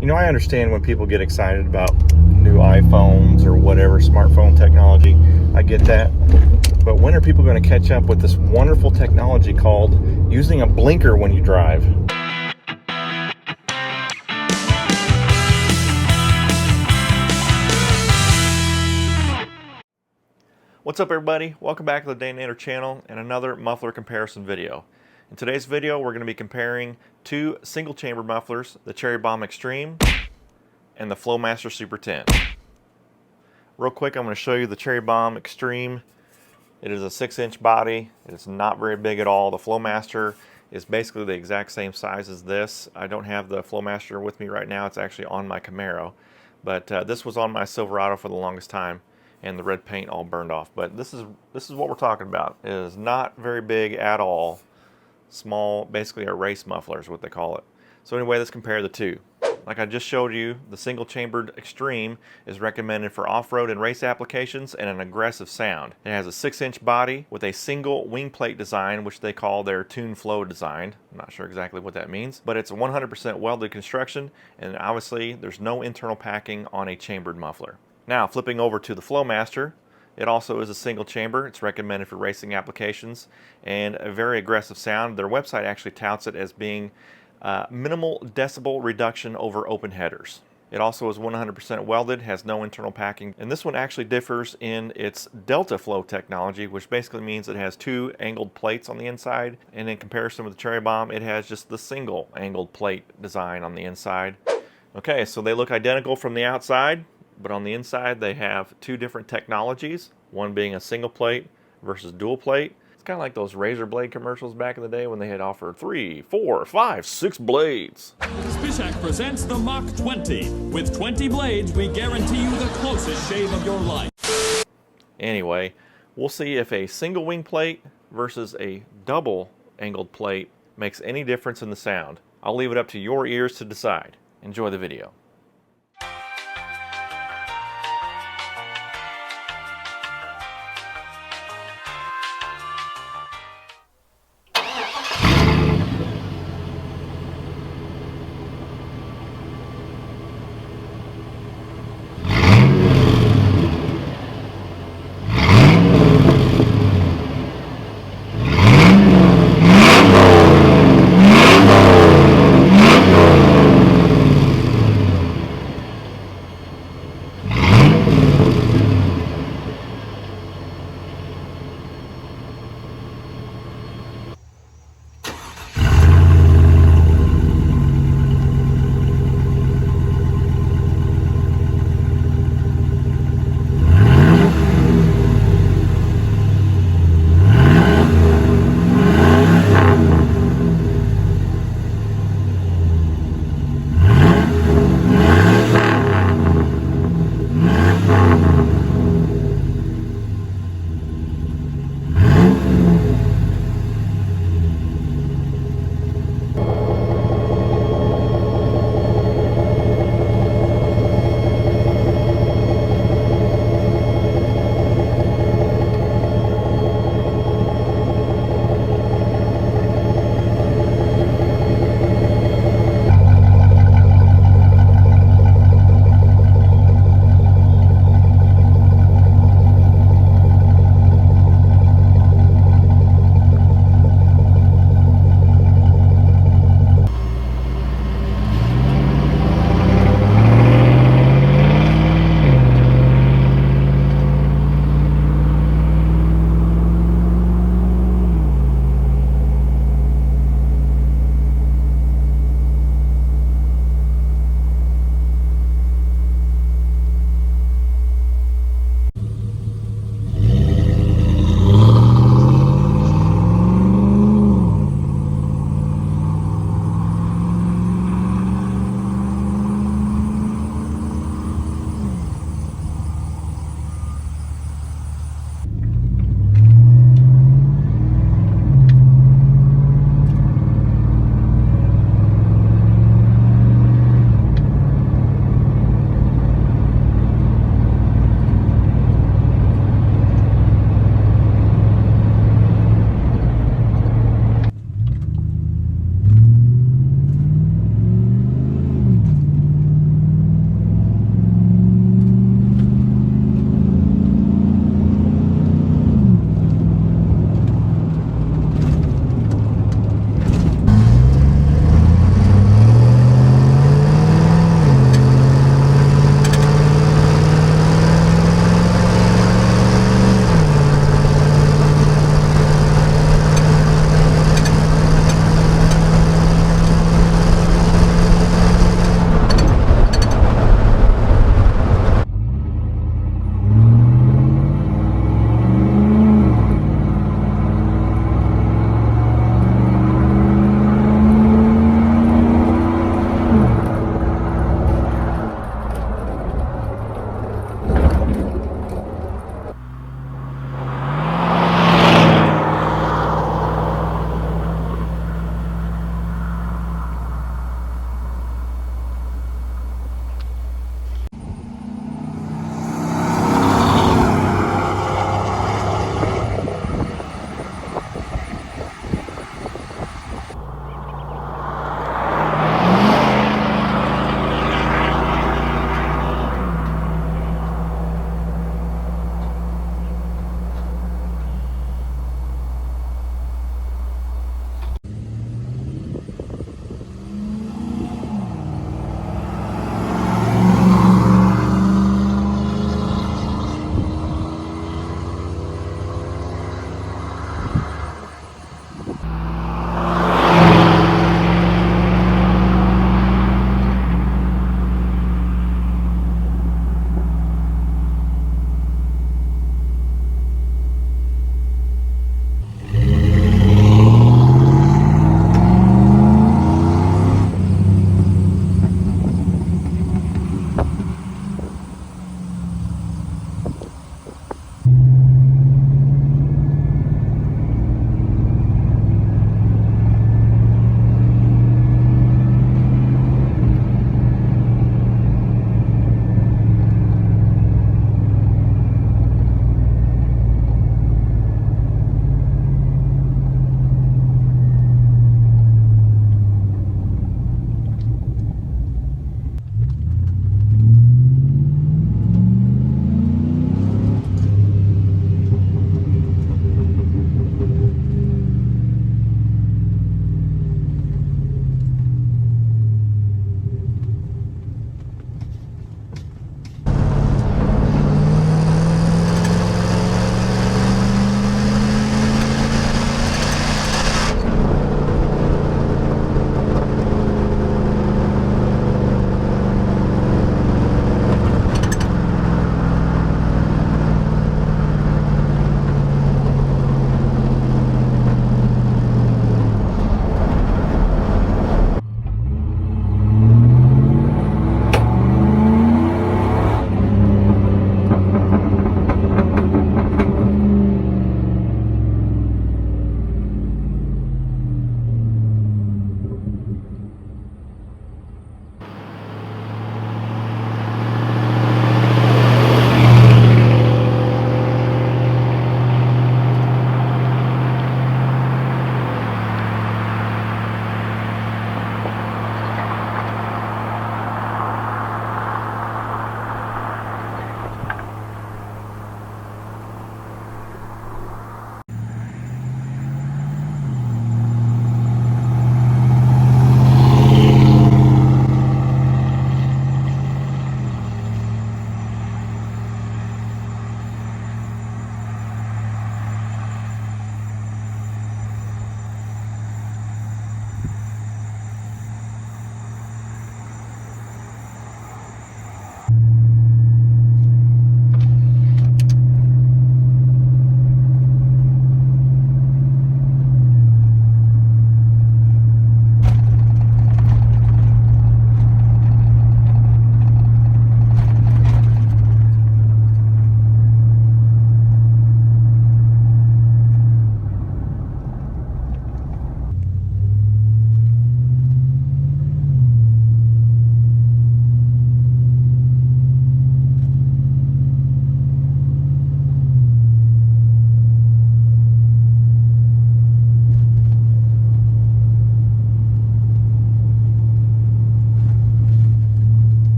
You know, I understand when people get excited about new iPhones or whatever smartphone technology. I get that. But when are people going to catch up with this wonderful technology called using a blinker when you drive? What's up, everybody? Welcome back to the Daynator channel and another muffler comparison video. In today's video, we're going to be comparing two single chamber mufflers, the Cherry Bomb Extreme and the Flowmaster Super 10. Real quick, I'm going to show you the Cherry Bomb Extreme. It is a 6-inch body. It's not very big at all. The Flowmaster is basically the exact same size as this. I don't have the Flowmaster with me right now. It's actually on my Camaro. But this was on my Silverado for the longest time, and the red paint all burned off. But this is what we're talking about. It is not very big at all. Small, basically a race muffler is what they call it. So anyway, let's compare the two. Like I just showed you, the single chambered Extreme is recommended for off-road and race applications and an aggressive sound. It has a 6-inch body with a single wing plate design, which they call their Tune Flow design. I'm not sure exactly what that means, but it's a 100% welded construction, and obviously there's no internal packing on a chambered muffler. Now, flipping over to the Flowmaster, it also is a single chamber. It's recommended for racing applications and a very aggressive sound. Their website actually touts it as being minimal decibel reduction over open headers. It also is 100% welded, has no internal packing, and this one actually differs in its Delta Flow technology, which basically means it has two angled plates on the inside, and in comparison with the Cherry Bomb, it has just the single angled plate design on the inside. Okay, so they look identical from the outside, but on the inside they have two different technologies, one being a single plate versus dual plate. It's kind of like those razor blade commercials back in the day when they had offered 3, 4, 5, 6 blades. Spishak presents the Mach 20. With 20 blades, we guarantee you the closest shave of your life. Anyway, we'll see if a single wing plate versus a double angled plate makes any difference in the sound. I'll leave it up to your ears to decide. Enjoy the video.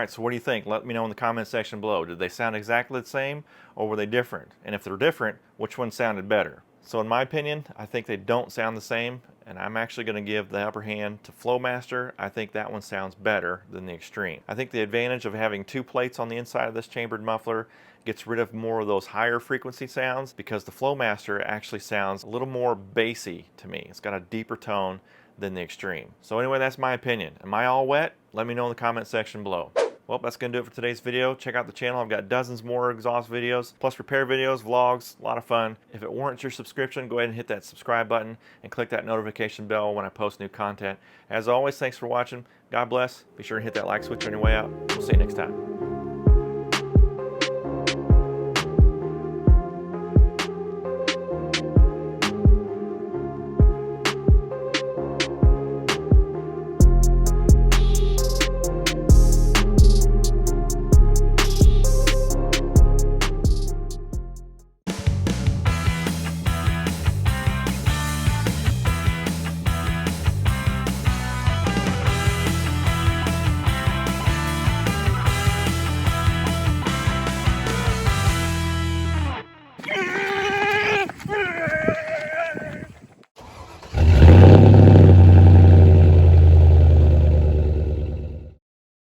Alright, so what do you think? Let me know in the comment section below. Did they sound exactly the same, or were they different? And if they're different, which one sounded better? So in my opinion, I think they don't sound the same, and I'm actually going to give the upper hand to Flowmaster. I think that one sounds better than the Extreme. I think the advantage of having two plates on the inside of this chambered muffler gets rid of more of those higher frequency sounds, because the Flowmaster actually sounds a little more bassy to me. It's got a deeper tone than the Extreme. So anyway, that's my opinion. Am I all wet? Let me know in the comment section below. Well, that's going to do it for today's video. Check out the channel. I've got dozens more exhaust videos, plus repair videos, vlogs, a lot of fun. If it warrants your subscription, go ahead and hit that subscribe button and click that notification bell when I post new content. As always, thanks for watching. God bless. Be sure to hit that like switch on your way out. We'll see you next time.